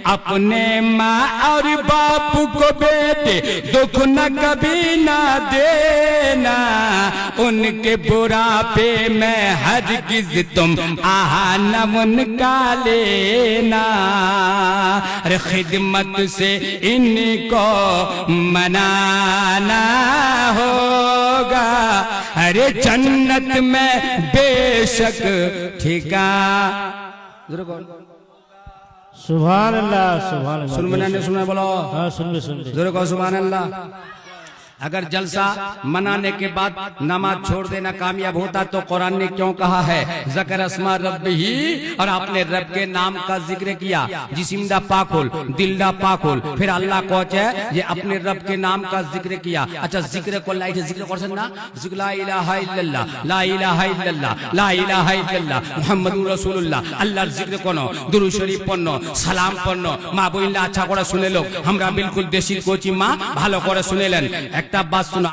अपने माँ और बाप को बेटे दुख न कभी ना देना, उनके बुढ़ापे में हरगिज तुम आहा न उनका लेना। अरे खिदमत से इनको मनाना होगा, अरे जन्नत में बेशक ठिकाना। सुभान अल्लाह, सुभान अल्लाह। सुन मैंने सुना बोलो। हाँ सुन ले जोरे कहो सुभान अल्लाह। अगर जलसा मनाने के बाद नमाज छोड़ देना कामयाब होता तो कुरान ने क्यों कहा है ज़कर अस्मा रब्बिही, और आपने रब के नाम का जिक्र किया। जिस्म दा पाक होल, दिल दा पाक होल, फिर अल्लाह को ये अपने रब के नाम का जिक्र किया। अच्छा जिक्र को लाइट जिक्र कर सकना, ला इलाहा इल्लल्लाह, ला इलाहा इल्लल्लाह, ला इलाहा इल्लल्लाह मुहम्मदुर রাসূলুল্লাহ। আল্লাহর জিক্র কোন, দুরূদ শরীফ পড়ন, সালাম পড়ন। মা বইলা আচ্ছা করে শুনে লোক, আমরা বিলকুল দেশি কোচি মা ভালো করে শুনেলেন। একটা বাত শুনো।